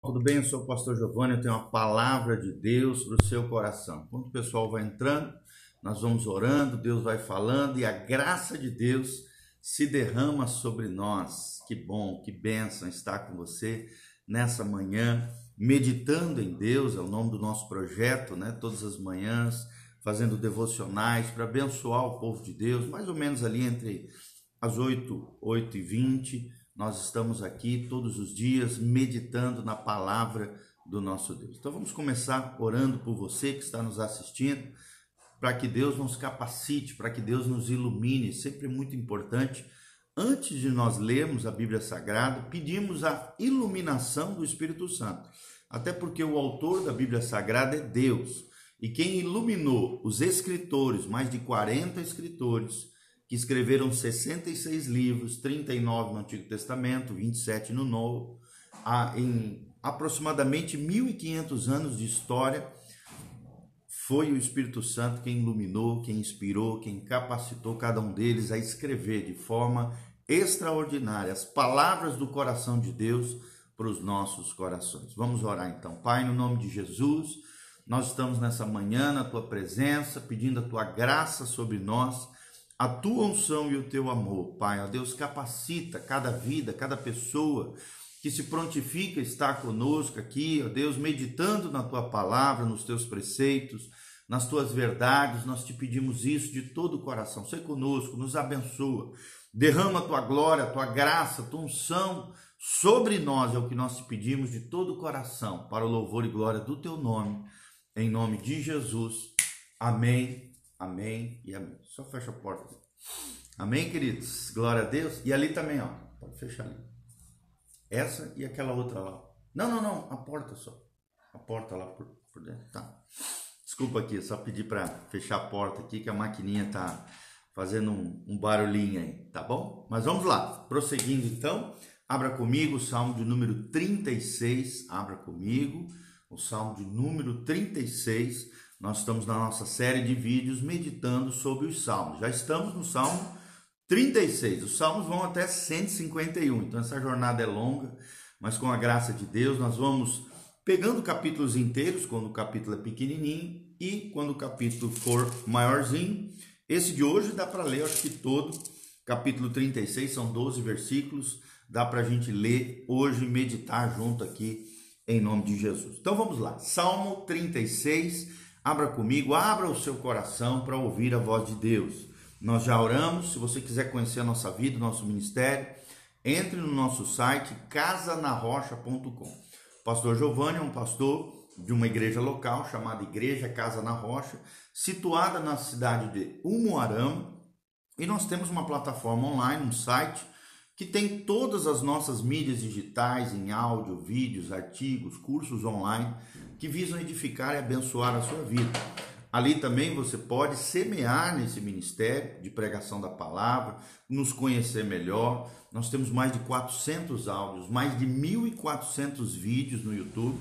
Tudo bem? Eu sou o pastor Giovanni, eu tenho uma palavra de Deus para o seu coração. Enquanto o pessoal vai entrando, nós vamos orando, Deus vai falando e a graça de Deus se derrama sobre nós. Que bom, que bênção estar com você nessa manhã, meditando em Deus, é o nome do nosso projeto, né? Todas as manhãs, fazendo devocionais para abençoar o povo de Deus, mais ou menos ali entre as 8h20, nós estamos aqui todos os dias meditando na palavra do nosso Deus. Então vamos começar orando por você que está nos assistindo, para que Deus nos capacite, para que Deus nos ilumine. Sempre é muito importante, antes de nós lermos a Bíblia Sagrada, pedimos a iluminação do Espírito Santo. Até porque o autor da Bíblia Sagrada é Deus. E quem iluminou os escritores, mais de 40 escritores, que escreveram 66 livros, 39 no Antigo Testamento, 27 no Novo, em aproximadamente 1.500 anos de história, foi o Espírito Santo quem iluminou, quem inspirou, quem capacitou cada um deles a escrever de forma extraordinária as palavras do coração de Deus para os nossos corações. Vamos orar então. Pai, no nome de Jesus, nós estamos nessa manhã na Tua presença, pedindo a Tua graça sobre nós, a Tua unção e o Teu amor. Pai, ó Deus, capacita cada vida, cada pessoa que se prontifica a estar conosco aqui, ó Deus, meditando na Tua palavra, nos Teus preceitos, nas Tuas verdades. Nós te pedimos isso de todo o coração. Seja conosco, nos abençoa, derrama a Tua glória, a Tua graça, a Tua unção sobre nós, é o que nós te pedimos de todo o coração, para o louvor e glória do Teu nome, em nome de Jesus. Amém. Amém e amém. Só fecha a porta. Amém, queridos? Glória a Deus. E ali também, ó. Pode fechar ali. Essa e aquela outra lá. Não. A porta só. A porta lá por dentro. Tá. Desculpa aqui, só pedi para fechar a porta aqui, que a maquininha tá fazendo um barulhinho aí, tá bom? Mas vamos lá. Prosseguindo então. Abra comigo o Salmo de número 36. Abra comigo o Salmo de número 36. Nós estamos na nossa série de vídeos meditando sobre os Salmos. Já estamos no Salmo 36. Os Salmos vão até 151. Então essa jornada é longa, mas com a graça de Deus nós vamos pegando capítulos inteiros, quando o capítulo é pequenininho, e quando o capítulo for maiorzinho. Esse de hoje dá para ler, acho que todo. Capítulo 36, são 12 versículos. Dá para a gente ler hoje e meditar junto aqui, em nome de Jesus. Então vamos lá. Salmo 36. Abra comigo, abra o seu coração para ouvir a voz de Deus. Nós já oramos. Se você quiser conhecer a nossa vida, nosso ministério, entre no nosso site casanarrocha.com. Pastor Giovanni é um pastor de uma igreja local chamada Igreja Casa na Rocha, situada na cidade de Umuarama, e nós temos uma plataforma online, um site, que tem todas as nossas mídias digitais em áudio, vídeos, artigos, cursos online que visam edificar e abençoar a sua vida. Ali também você pode semear nesse ministério de pregação da palavra, nos conhecer melhor. Nós temos mais de 400 áudios, mais de 1.400 vídeos no YouTube.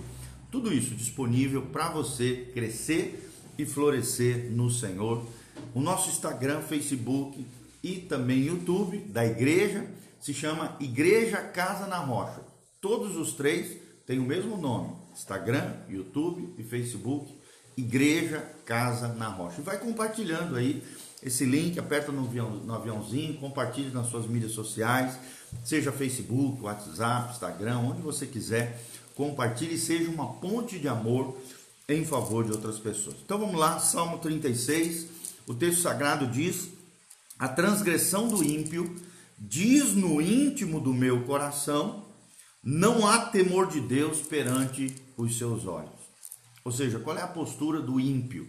Tudo isso disponível para você crescer e florescer no Senhor. O nosso Instagram, Facebook e também YouTube da igreja se chama Igreja Casa na Rocha. Todos os três têm o mesmo nome: Instagram, YouTube e Facebook, Igreja Casa na Rocha. E vai compartilhando aí esse link, aperta no aviãozinho, compartilhe nas suas mídias sociais, seja Facebook, WhatsApp, Instagram, onde você quiser, compartilhe e seja uma ponte de amor em favor de outras pessoas. Então vamos lá, Salmo 36, o texto sagrado diz: a transgressão do ímpio diz no íntimo do meu coração, não há temor de Deus perante os seus olhos. Ou seja, qual é a postura do ímpio?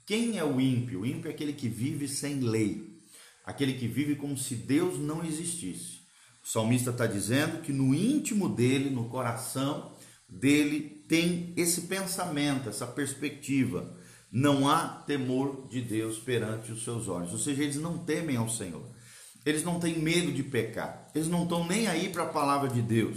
Quem é o ímpio? O ímpio é aquele que vive sem lei, aquele que vive como se Deus não existisse. O salmista está dizendo que no íntimo dele, no coração dele, tem esse pensamento, essa perspectiva. Não há temor de Deus perante os seus olhos. Ou seja, eles não temem ao Senhor. Eles não têm medo de pecar. Eles não estão nem aí para a palavra de Deus.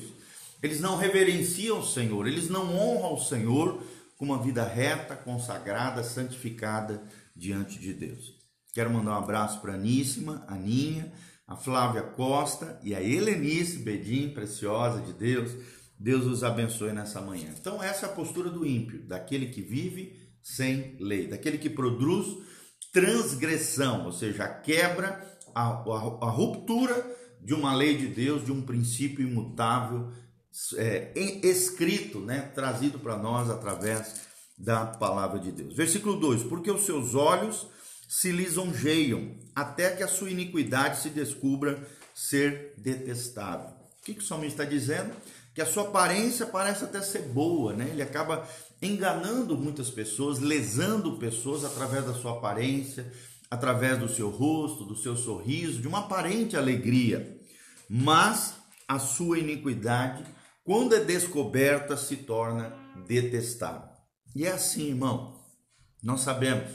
Eles não reverenciam o Senhor. Eles não honram o Senhor com uma vida reta, consagrada, santificada diante de Deus. Quero mandar um abraço para a Aníssima, a Aninha, a Flávia Costa e a Helenice Bedim, preciosa de Deus. Deus os abençoe nessa manhã. Então essa é a postura do ímpio, daquele que vive sem lei, daquele que produz transgressão, ou seja, a quebra, a ruptura de uma lei de Deus, de um princípio imutável, escrito, né, trazido para nós através da palavra de Deus. Versículo 2: porque os seus olhos se lisonjeiam, até que a sua iniquidade se descubra ser detestável. O que o salmista está dizendo? Que a sua aparência parece até ser boa, né? Ele acaba enganando muitas pessoas, lesando pessoas através da sua aparência, através do seu rosto, do seu sorriso, de uma aparente alegria. Mas a sua iniquidade, quando é descoberta, se torna detestável. E é assim, irmão, nós sabemos,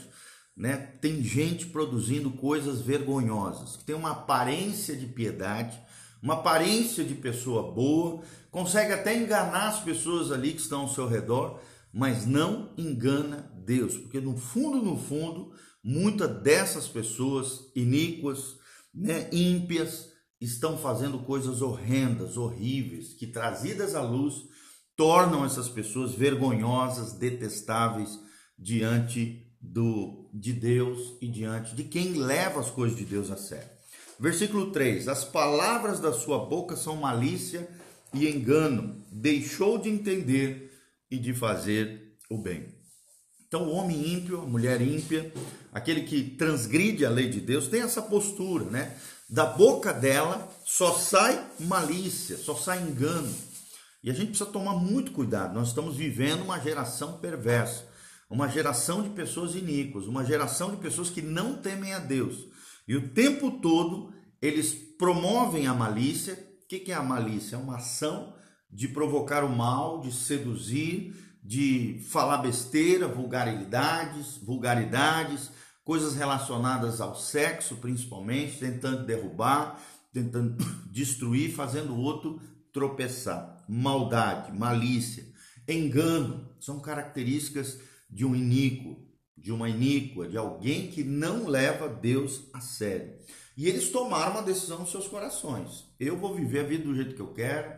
né? Tem gente produzindo coisas vergonhosas, que tem uma aparência de piedade, uma aparência de pessoa boa, consegue até enganar as pessoas ali que estão ao seu redor, mas não engana Deus, porque no fundo, muitas dessas pessoas iníquas, né, ímpias, estão fazendo coisas horrendas, horríveis, que trazidas à luz, tornam essas pessoas vergonhosas, detestáveis diante de Deus e diante de quem leva as coisas de Deus a sério. Versículo 3: as palavras da sua boca são malícia e engano, deixou de entender e de fazer o bem. Então o homem ímpio, a mulher ímpia, aquele que transgride a lei de Deus, tem essa postura, né? Da boca dela só sai malícia, só sai engano. E a gente precisa tomar muito cuidado. Nós estamos vivendo uma geração perversa, uma geração de pessoas iníquas, uma geração de pessoas que não temem a Deus. E o tempo todo eles promovem a malícia. O que é a malícia? É uma ação de provocar o mal, de seduzir, de falar besteira, vulgaridades, coisas relacionadas ao sexo principalmente, tentando derrubar, tentando destruir, fazendo o outro tropeçar. Maldade, malícia, engano, são características de um iníquo, de uma iníqua, de alguém que não leva Deus a sério. E eles tomaram uma decisão nos seus corações: eu vou viver a vida do jeito que eu quero,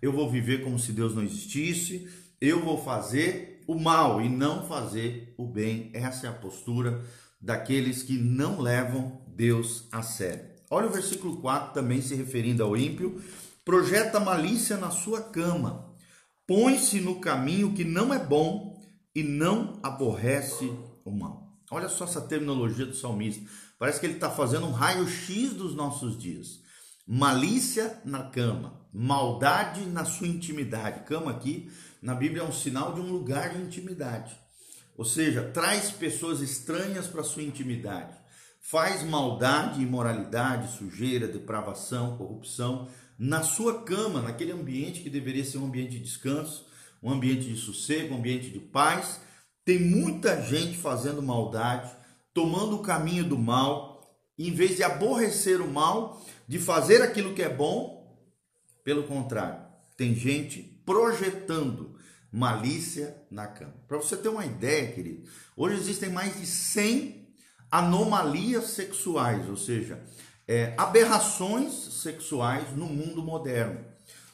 eu vou viver como se Deus não existisse, eu vou fazer o mal e não fazer o bem. Essa é a postura daqueles que não levam Deus a sério. Olha o versículo 4, também se referindo ao ímpio: projeta malícia na sua cama, põe-se no caminho que não é bom e não aborrece o mal. Olha só essa terminologia do salmista. Parece que ele está fazendo um raio-x dos nossos dias. Malícia na cama, maldade na sua intimidade. Cama aqui na Bíblia é um sinal de um lugar de intimidade. Ou seja, traz pessoas estranhas para a sua intimidade. Faz maldade, imoralidade, sujeira, depravação, corrupção na sua cama, naquele ambiente que deveria ser um ambiente de descanso, um ambiente de sossego, um ambiente de paz. Tem muita gente fazendo maldade, tomando o caminho do mal, em vez de aborrecer o mal, de fazer aquilo que é bom. Pelo contrário, tem gente projetando malícia na cama. Para você ter uma ideia, querido, hoje existem mais de 100 anomalias sexuais, ou seja, aberrações sexuais no mundo moderno.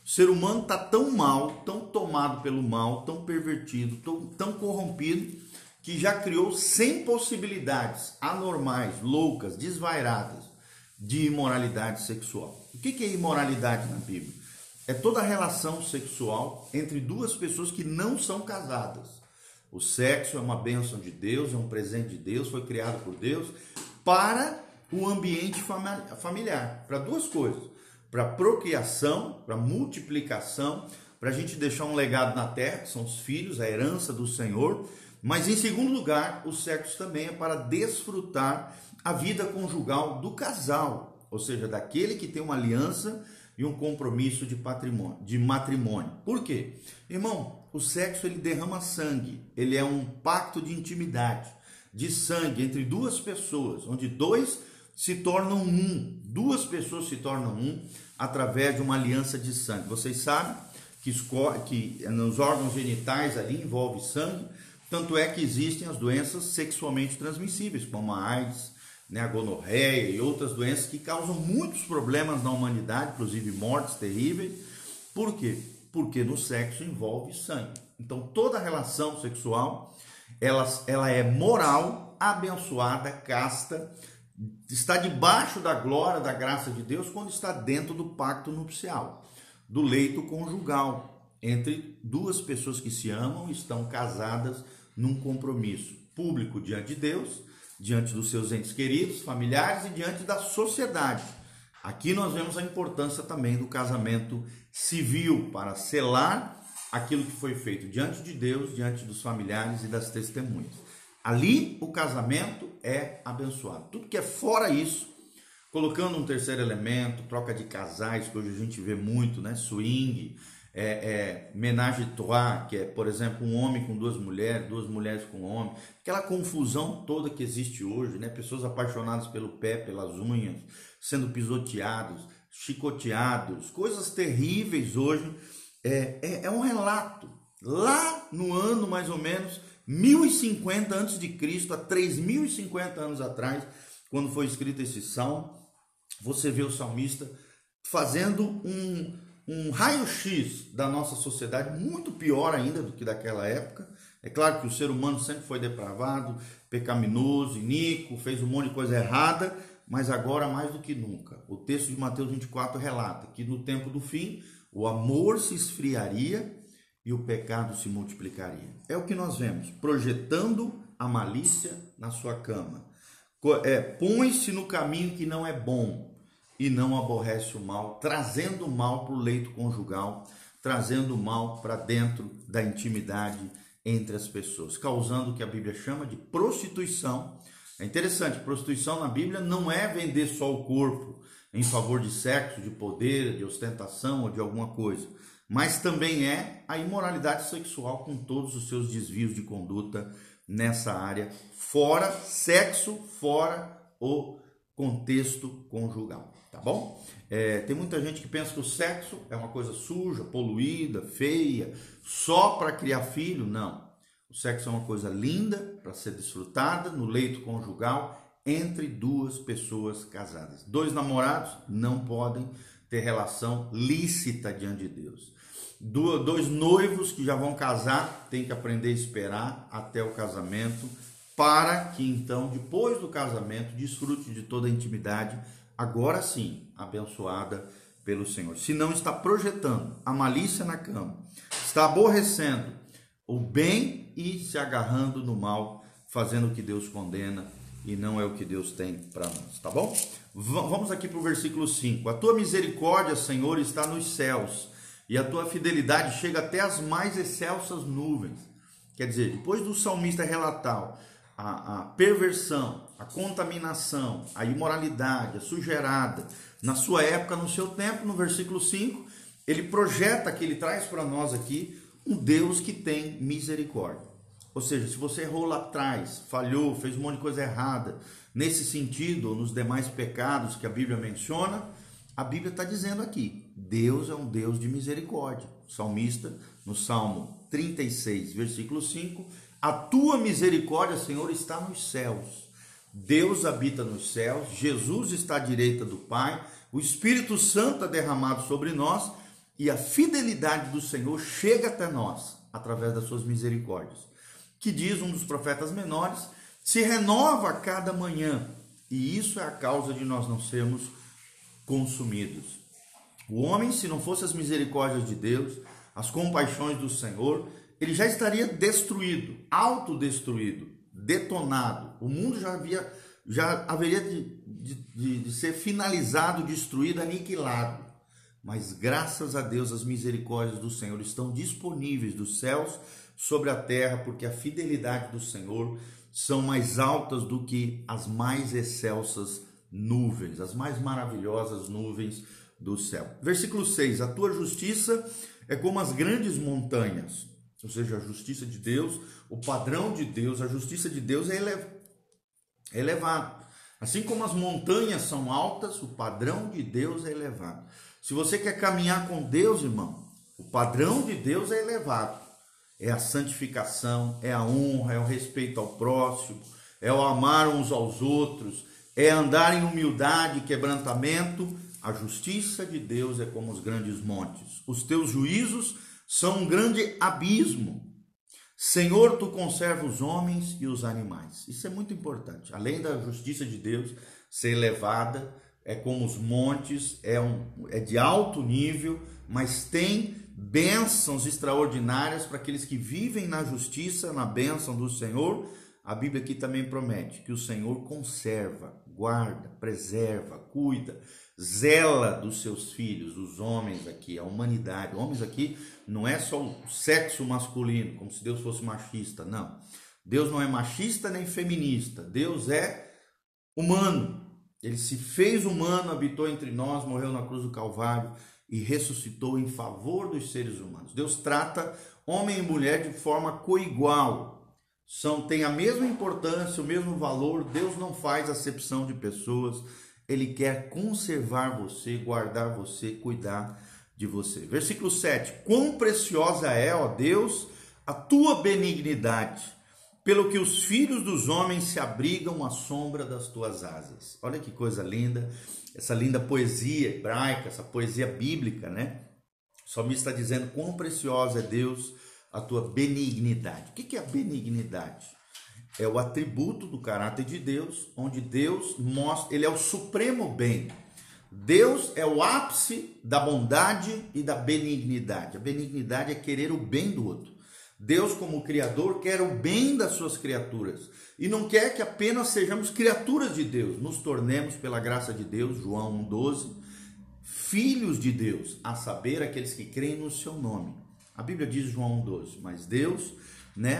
O ser humano está tão mal, tão tomado pelo mal, tão pervertido, tão corrompido, que já criou 100 possibilidades anormais, loucas, desvairadas de imoralidade sexual. O que é imoralidade na Bíblia? É toda relação sexual entre duas pessoas que não são casadas. O sexo é uma bênção de Deus, é um presente de Deus, foi criado por Deus para o ambiente familiar, para duas coisas: para procriação, para multiplicação, para a gente deixar um legado na terra, que são os filhos, a herança do Senhor. Mas em segundo lugar, o sexo também é para desfrutar a vida conjugal do casal, ou seja, daquele que tem uma aliança e um compromisso de matrimônio. Por quê? Irmão, o sexo ele derrama sangue, ele é um pacto de intimidade, de sangue entre duas pessoas, onde dois se tornam um, duas pessoas se tornam um através de uma aliança de sangue. Vocês sabem que nos órgãos genitais ali envolve sangue, tanto é que existem as doenças sexualmente transmissíveis, como a AIDS, né, a gonorreia e outras doenças que causam muitos problemas na humanidade, inclusive mortes terríveis. Por quê? porque no sexo envolve sangue. Então toda relação sexual, ela é moral, abençoada, casta, está debaixo da glória, da graça de Deus quando está dentro do pacto nupcial, do leito conjugal, entre duas pessoas que se amam e estão casadas num compromisso público diante de Deus, diante dos seus entes queridos, familiares e diante da sociedade. Aqui nós vemos a importância também do casamento civil para selar aquilo que foi feito diante de Deus, diante dos familiares e das testemunhas. Ali o casamento é abençoado. Tudo que é fora isso, colocando um terceiro elemento, troca de casais, que hoje a gente vê muito, né? Swing, ménage à trois, que é, por exemplo, um homem com duas mulheres com um homem, aquela confusão toda que existe hoje, né? Pessoas apaixonadas pelo pé, pelas unhas, sendo pisoteados, chicoteados, coisas terríveis hoje. É um relato. Lá no ano mais ou menos 1050 a.C., há 3050 anos atrás, quando foi escrito esse salmo, você vê o salmista fazendo um raio-x da nossa sociedade, muito pior ainda do que daquela época. É claro que o ser humano sempre foi depravado, pecaminoso, iníquo, fez um monte de coisa errada, mas agora mais do que nunca. O texto de Mateus 24 relata que no tempo do fim, o amor se esfriaria e o pecado se multiplicaria. É o que nós vemos, projetando a malícia na sua cama. Põe-se no caminho que não é bom e não aborrece o mal, trazendo o mal para o leito conjugal, trazendo o mal para dentro da intimidade entre as pessoas, causando o que a Bíblia chama de prostituição. É interessante, prostituição na Bíblia não é vender só o corpo em favor de sexo, de poder, de ostentação ou de alguma coisa, mas também é a imoralidade sexual com todos os seus desvios de conduta nessa área, fora sexo, fora o contexto conjugal, tá bom? Tem muita gente que pensa que o sexo é uma coisa suja, poluída, feia, só para criar filho. Não, o sexo é uma coisa linda para ser desfrutada no leito conjugal entre duas pessoas casadas. Dois namorados não podem ter relação lícita diante de Deus. Dois noivos que já vão casar têm que aprender a esperar até o casamento, para que então, depois do casamento, desfrute de toda a intimidade, agora sim, abençoada pelo Senhor. Se não está projetando a malícia na cama, está aborrecendo o bem e se agarrando no mal, fazendo o que Deus condena e não é o que Deus tem para nós, tá bom? Vamos aqui para o versículo 5. A tua misericórdia, Senhor, está nos céus, e a tua fidelidade chega até as mais excelsas nuvens. Quer dizer, depois do salmista relatar a perversão, a contaminação, a imoralidade, a sujeirada, na sua época, no seu tempo, no versículo 5, ele projeta que ele traz para nós aqui um Deus que tem misericórdia. Ou seja, se você errou lá atrás, falhou, fez um monte de coisa errada, nesse sentido, ou nos demais pecados que a Bíblia menciona, a Bíblia está dizendo aqui, Deus é um Deus de misericórdia. O salmista, no Salmo 36, versículo 5, a tua misericórdia, Senhor, está nos céus. Deus habita nos céus, Jesus está à direita do Pai, o Espírito Santo é derramado sobre nós e a fidelidade do Senhor chega até nós através das suas misericórdias. Que diz um dos profetas menores, se renova a cada manhã, e isso é a causa de nós não sermos consumidos. O homem, se não fosse as misericórdias de Deus, as compaixões do Senhor, ele já estaria destruído, autodestruído, detonado. O mundo já haveria de ser finalizado, destruído, aniquilado. Mas graças a Deus as misericórdias do Senhor estão disponíveis dos céus sobre a terra, porque a fidelidade do Senhor são mais altas do que as mais excelsas nuvens, as mais maravilhosas nuvens do céu. Versículo 6, a tua justiça é como as grandes montanhas, ou seja, a justiça de Deus, o padrão de Deus, a justiça de Deus é elevado. Assim como as montanhas são altas, o padrão de Deus é elevado. Se você quer caminhar com Deus, irmão, o padrão de Deus é elevado. É a santificação, é a honra, é o respeito ao próximo, é o amar uns aos outros, é andar em humildade e quebrantamento A justiça de Deus é como os grandes montes. Os teus juízos são um grande abismo. Senhor, tu conserva os homens e os animais. Isso é muito importante. Além da justiça de Deus ser elevada, é como os montes, é de alto nível, mas tem bênçãos extraordinárias para aqueles que vivem na justiça, na bênção do Senhor. A Bíblia aqui também promete que o Senhor conserva, guarda, preserva, cuida, zela dos seus filhos, os homens aqui, a humanidade. Homens aqui não é só o sexo masculino, como se Deus fosse machista, não. Deus não é machista nem feminista, Deus é humano. Ele se fez humano, habitou entre nós, morreu na cruz do Calvário e ressuscitou em favor dos seres humanos. Deus trata homem e mulher de forma coigual. Tem a mesma importância, o mesmo valor. Deus não faz acepção de pessoas. Ele quer conservar você, guardar você, cuidar de você. Versículo 7. Quão preciosa é, ó Deus, a tua benignidade, pelo que os filhos dos homens se abrigam à sombra das tuas asas. Olha que coisa linda, essa linda poesia hebraica, essa poesia bíblica, né? O salmista está dizendo quão preciosa é Deus, a tua benignidade. O que é a benignidade? É o atributo do caráter de Deus, onde Deus mostra, ele é o supremo bem. Deus é o ápice da bondade e da benignidade. A benignidade é querer o bem do outro. Deus, como Criador, quer o bem das suas criaturas e não quer que apenas sejamos criaturas de Deus, nos tornemos, pela graça de Deus, João 1,12, filhos de Deus, a saber, aqueles que creem no seu nome. A Bíblia diz, João 1,12, mas Deus,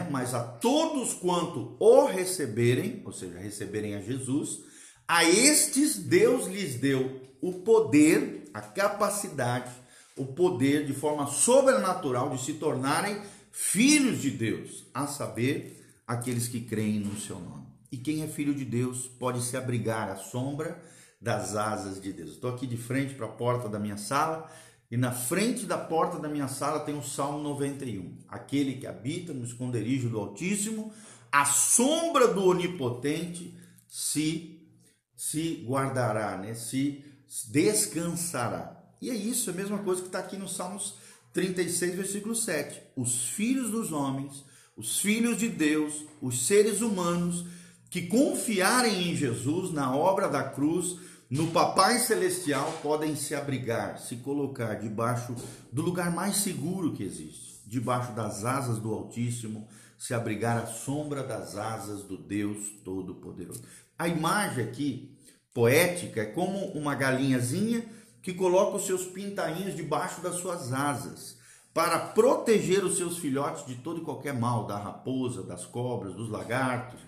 mas a todos quanto o receberem, ou seja, receberem a Jesus, a estes Deus lhes deu o poder, a capacidade, o poder de forma sobrenatural de se tornarem filhos de Deus, a saber, aqueles que creem no seu nome. E quem é filho de Deus pode se abrigar à sombra das asas de Deus. Estou aqui de frente para a porta da minha sala e na frente da porta da minha sala tem o Salmo 91. Aquele que habita no esconderijo do Altíssimo, à sombra do Onipotente se guardará, se descansará. E é isso, é a mesma coisa que está aqui no Salmos 36, versículo 7. Os filhos dos homens, os filhos de Deus, os seres humanos que confiarem em Jesus, na obra da cruz, no Papai Celestial, podem se abrigar, se colocar debaixo do lugar mais seguro que existe, debaixo das asas do Altíssimo, se abrigar à sombra das asas do Deus Todo-Poderoso. A imagem aqui, poética, é como uma galinhazinha que coloca os seus pintainhos debaixo das suas asas, para proteger os seus filhotes de todo e qualquer mal, da raposa, das cobras, dos lagartos,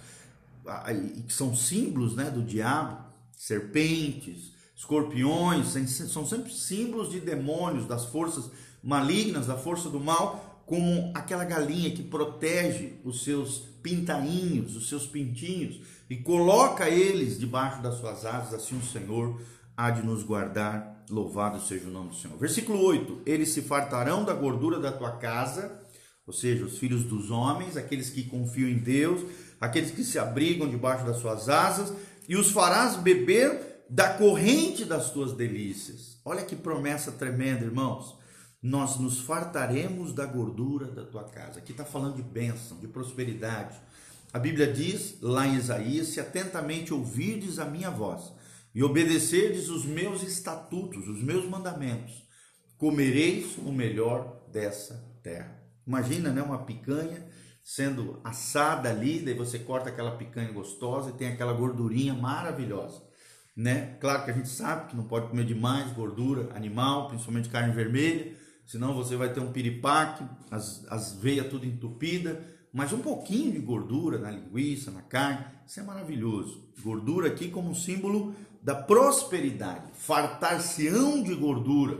que são símbolos, do diabo, serpentes, escorpiões, são sempre símbolos de demônios, das forças malignas, da força do mal, como aquela galinha que protege os seus pintainhos, os seus pintinhos, e coloca eles debaixo das suas asas. Assim o Senhor há de nos guardar, louvado seja o nome do Senhor. Versículo 8, eles se fartarão da gordura da tua casa, ou seja, os filhos dos homens, aqueles que confiam em Deus, aqueles que se abrigam debaixo das suas asas, e os farás beber da corrente das tuas delícias. Olha que promessa tremenda, irmãos. Nós nos fartaremos da gordura da tua casa. Aqui está falando de bênção, de prosperidade. A Bíblia diz, lá em Isaías, se atentamente ouvirdes a minha voz e obedecerdes os meus estatutos, os meus mandamentos, comereis o melhor dessa terra. Imagina, uma picanha sendo assada ali, daí você corta aquela picanha gostosa e tem aquela gordurinha maravilhosa, Claro que a gente sabe que não pode comer demais gordura animal, principalmente carne vermelha, senão você vai ter um piripaque, as veias tudo entupida, mas um pouquinho de gordura na linguiça, na carne, isso é maravilhoso. Gordura aqui como um símbolo da prosperidade, fartar-se-ão de gordura,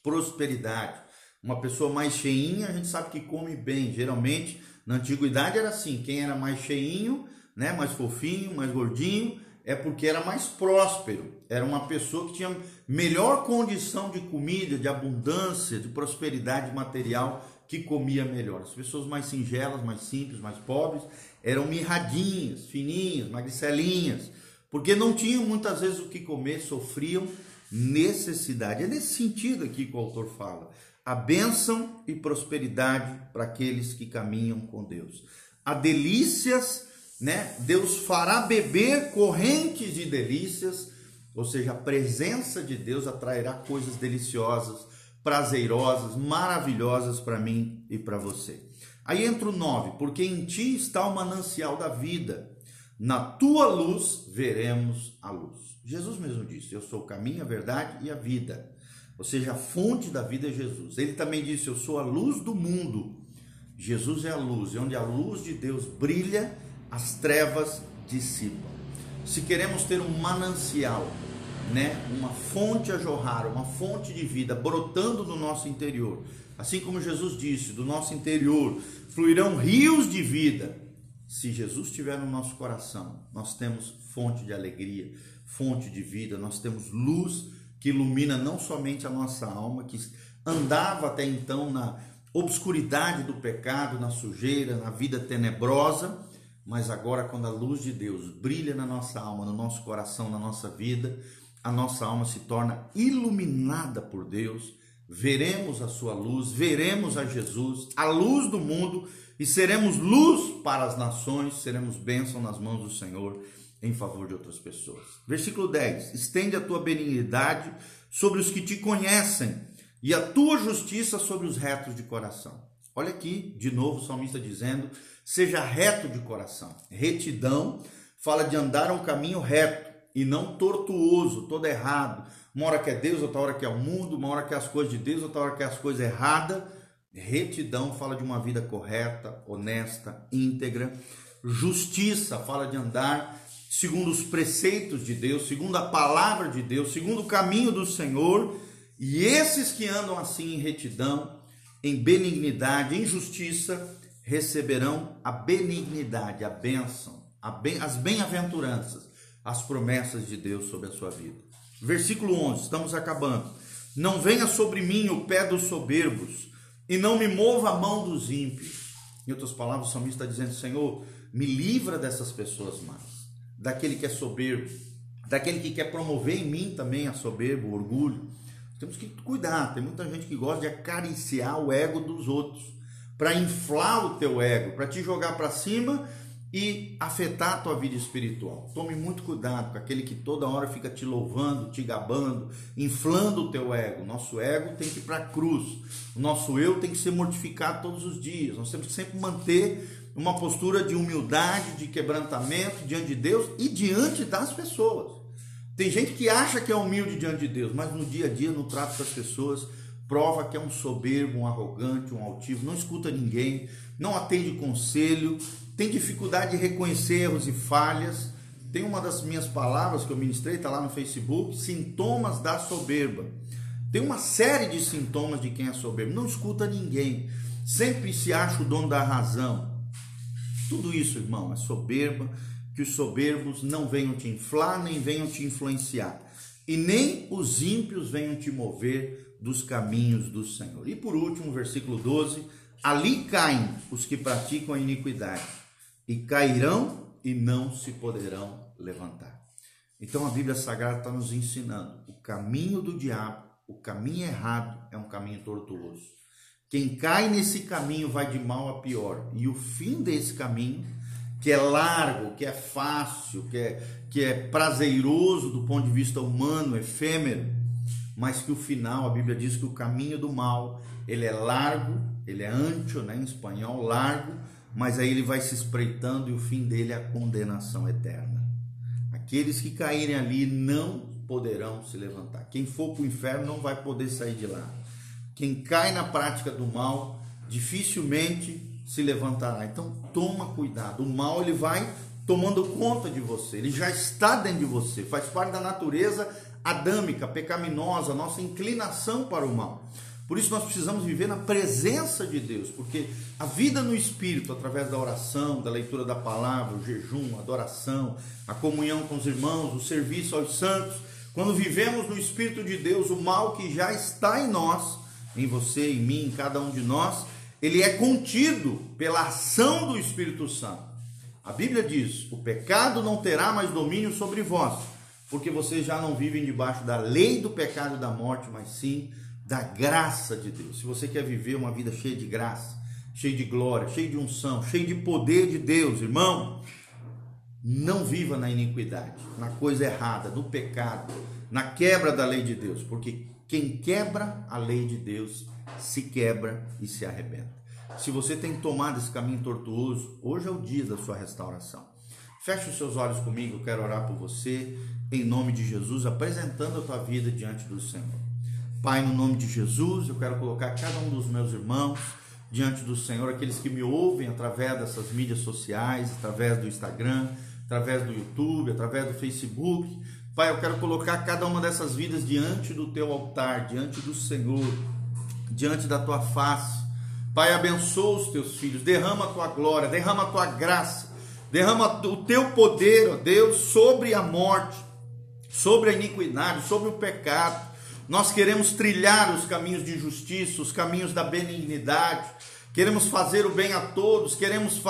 prosperidade. Uma pessoa mais cheinha, a gente sabe que come bem, geralmente na antiguidade era assim, quem era mais cheinho, mais fofinho, mais gordinho, é porque era mais próspero, era uma pessoa que tinha melhor condição de comida, de abundância, de prosperidade material, que comia melhor. As pessoas mais singelas, mais simples, mais pobres, eram mirradinhas, fininhas, magricelinhas, porque não tinham muitas vezes o que comer, sofriam necessidade. É nesse sentido aqui que o autor fala. A bênção e prosperidade para aqueles que caminham com Deus. Há delícias, né? Deus fará beber correntes de delícias, ou seja, a presença de Deus atrairá coisas deliciosas, prazerosas, maravilhosas para mim e para você. Aí entra o 9, porque em ti está o manancial da vida, na tua luz veremos a luz. Jesus mesmo disse, eu sou o caminho, a verdade e a vida, ou seja, a fonte da vida é Jesus. Ele também disse, eu sou a luz do mundo. Jesus é a luz, e onde a luz de Deus brilha, as trevas dissipam. Se queremos ter um manancial, né, uma fonte a jorrar, uma fonte de vida brotando no nosso interior, assim como Jesus disse, do nosso interior fluirão rios de vida. Se Jesus estiver no nosso coração, nós temos fonte de alegria, fonte de vida, nós temos luz que ilumina não somente a nossa alma, que andava até então na obscuridade do pecado, na sujeira, na vida tenebrosa, mas agora quando a luz de Deus brilha na nossa alma, no nosso coração, na nossa vida, a nossa alma se torna iluminada por Deus, veremos a sua luz, veremos a Jesus, a luz do mundo, e seremos luz para as nações, seremos bênção nas mãos do Senhor em favor de outras pessoas. Versículo 10, estende a tua benignidade sobre os que te conhecem e a tua justiça sobre os retos de coração. Olha aqui, de novo o salmista dizendo, seja reto de coração. Retidão fala de andar um caminho reto e não tortuoso, todo errado. Uma hora que é Deus, outra hora que é o mundo, uma hora que é as coisas de Deus, outra hora que é as coisas erradas. Retidão fala de uma vida correta, honesta, íntegra. Justiça fala de andar segundo os preceitos de Deus, segundo a palavra de Deus, segundo o caminho do Senhor. E esses que andam assim em retidão, em benignidade, em justiça, receberão a benignidade, a bênção, as bem-aventuranças, as promessas de Deus sobre a sua vida. Versículo 11, estamos acabando. Não venha sobre mim o pé dos soberbos, e não me mova a mão dos ímpios. Em outras palavras, o salmista está dizendo, Senhor, me livra dessas pessoas más, daquele que é soberbo, daquele que quer promover em mim também a soberba, o orgulho. Temos que cuidar, tem muita gente que gosta de acariciar o ego dos outros, para inflar o teu ego, para te jogar para cima e afetar a tua vida espiritual. Tome muito cuidado com aquele que toda hora fica te louvando, te gabando, inflando o teu ego. Nosso ego tem que ir para a cruz, o nosso eu tem que ser mortificado todos os dias. Nós temos que sempre manter uma postura de humildade, de quebrantamento diante de Deus e diante das pessoas. Tem gente que acha que é humilde diante de Deus, mas no dia a dia, no trato com as pessoas, prova que é um soberbo, um arrogante, um altivo, não escuta ninguém, não atende conselho, tem dificuldade de reconhecer erros e falhas. Tem uma das minhas palavras que eu ministrei, está lá no Facebook, sintomas da soberba. Tem uma série de sintomas de quem é soberbo, não escuta ninguém, sempre se acha o dono da razão. Tudo isso, irmão, é soberba. Que os soberbos não venham te inflar, nem venham te influenciar, e nem os ímpios venham te mover dos caminhos do Senhor. E por último, versículo 12, ali caem os que praticam a iniquidade, e cairão e não se poderão levantar. Então a Bíblia Sagrada está nos ensinando, o caminho do diabo, o caminho errado é um caminho tortuoso. Quem cai nesse caminho vai de mal a pior, e o fim desse caminho, que é largo, que é fácil, que é prazeroso do ponto de vista humano, efêmero, mas que o final, a Bíblia diz que o caminho do mal, ele é largo, ele é ancho, né, em espanhol, largo, mas aí ele vai se espreitando e o fim dele é a condenação eterna. Aqueles que caírem ali não poderão se levantar. Quem for para o inferno não vai poder sair de lá. Quem cai na prática do mal, dificilmente se levantará. Então toma cuidado, o mal ele vai tomando conta de você, ele já está dentro de você, faz parte da natureza adâmica, pecaminosa, nossa inclinação para o mal. Por isso nós precisamos viver na presença de Deus, porque a vida no Espírito, através da oração, da leitura da palavra, o jejum, a adoração, a comunhão com os irmãos, o serviço aos santos, quando vivemos no Espírito de Deus, o mal que já está em nós, em você, em mim, em cada um de nós, ele é contido pela ação do Espírito Santo. A Bíblia diz, o pecado não terá mais domínio sobre vós, porque vocês já não vivem debaixo da lei do pecado e da morte, mas sim da graça de Deus. Se você quer viver uma vida cheia de graça, cheia de glória, cheia de unção, cheia de poder de Deus, irmão, não viva na iniquidade, na coisa errada, no pecado, na quebra da lei de Deus, porque quem quebra a lei de Deus se quebra e se arrebenta. Se você tem tomado esse caminho tortuoso, hoje é o dia da sua restauração. Feche os seus olhos comigo, eu quero orar por você, em nome de Jesus, apresentando a tua vida diante do Senhor. Pai, no nome de Jesus, eu quero colocar cada um dos meus irmãos diante do Senhor, aqueles que me ouvem através dessas mídias sociais, através do Instagram, através do YouTube, através do Facebook. Pai, eu quero colocar cada uma dessas vidas diante do teu altar, diante do Senhor, diante da tua face. Pai, abençoa os teus filhos, derrama a tua glória, derrama a tua graça, derrama o teu poder, ó Deus, sobre a morte, sobre a iniquidade, sobre o pecado. Nós queremos trilhar os caminhos de justiça, os caminhos da benignidade, queremos fazer o bem a todos, queremos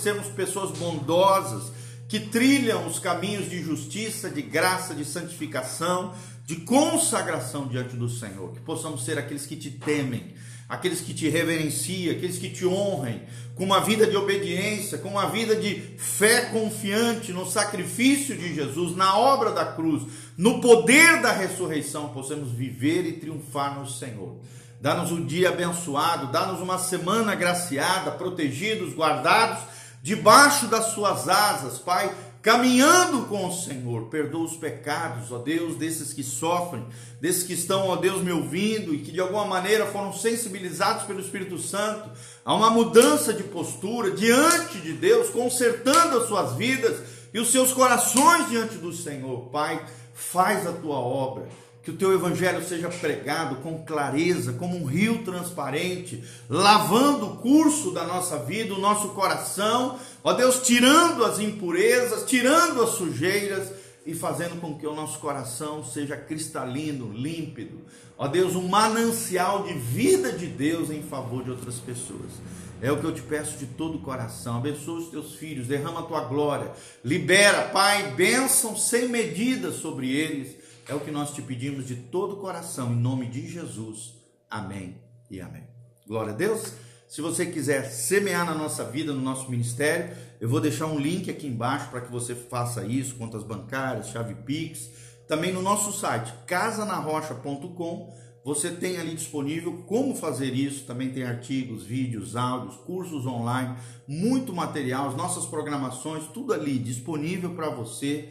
sermos pessoas bondosas, que trilham os caminhos de justiça, de graça, de santificação, de consagração diante do Senhor, que possamos ser aqueles que te temem, aqueles que te reverenciam, aqueles que te honrem, com uma vida de obediência, com uma vida de fé confiante no sacrifício de Jesus, na obra da cruz, no poder da ressurreição, possamos viver e triunfar no Senhor. Dá-nos um dia abençoado, dá-nos uma semana agraciada, protegidos, guardados, debaixo das suas asas, Pai, caminhando com o Senhor. Perdoa os pecados, ó Deus, desses que sofrem, desses que estão, ó Deus, me ouvindo e que de alguma maneira foram sensibilizados pelo Espírito Santo a uma mudança de postura diante de Deus, consertando as suas vidas e os seus corações diante do Senhor. Pai, faz a tua obra, que o teu evangelho seja pregado com clareza, como um rio transparente, lavando o curso da nossa vida, o nosso coração, ó Deus, tirando as impurezas, tirando as sujeiras e fazendo com que o nosso coração seja cristalino, límpido, ó Deus, um manancial de vida de Deus em favor de outras pessoas. É o que eu te peço de todo o coração. Abençoa os teus filhos, derrama a tua glória, libera, Pai, bênção sem medida sobre eles. É o que nós te pedimos de todo o coração, em nome de Jesus. Amém e amém. Glória a Deus. Se você quiser semear na nossa vida, no nosso ministério, eu vou deixar um link aqui embaixo para que você faça isso, contas bancárias, chave Pix. Também no nosso site, casanarrocha.com, você tem ali disponível como fazer isso. Também tem artigos, vídeos, áudios, cursos online, muito material, as nossas programações, tudo ali disponível para você.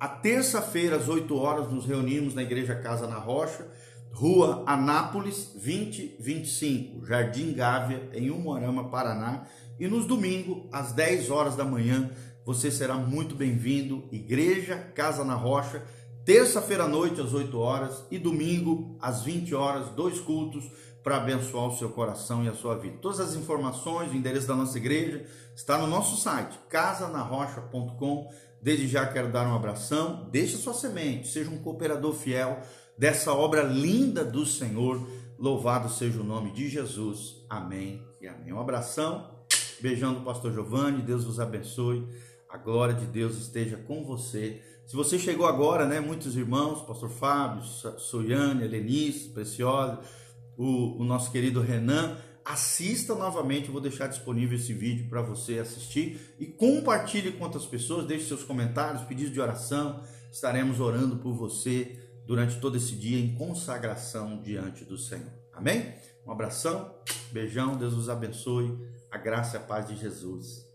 A terça-feira, às 8 horas, nos reunimos na Igreja Casa na Rocha, Rua Anápolis, 2025, Jardim Gávea, em Umuarama, Paraná. E nos domingos, às 10 horas da manhã, você será muito bem-vindo. Igreja Casa na Rocha, terça-feira à noite, às 8 horas, e domingo, às 20 horas, 2 cultos para abençoar o seu coração e a sua vida. Todas as informações, o endereço da nossa igreja, está no nosso site, casanarrocha.com. Desde já quero dar um abração, deixe sua semente, seja um cooperador fiel dessa obra linda do Senhor, louvado seja o nome de Jesus, amém e amém. Um abração, beijão do pastor Giovanni, Deus vos abençoe, a glória de Deus esteja com você. Se você chegou agora, né, muitos irmãos, pastor Fábio, Soiane, Helenice, Preciosa, o nosso querido Renan, assista novamente, eu vou deixar disponível esse vídeo para você assistir e compartilhe com outras pessoas, deixe seus comentários, pedidos de oração, estaremos orando por você durante todo esse dia em consagração diante do Senhor, amém? Um abração, beijão, Deus vos abençoe, a graça e a paz de Jesus.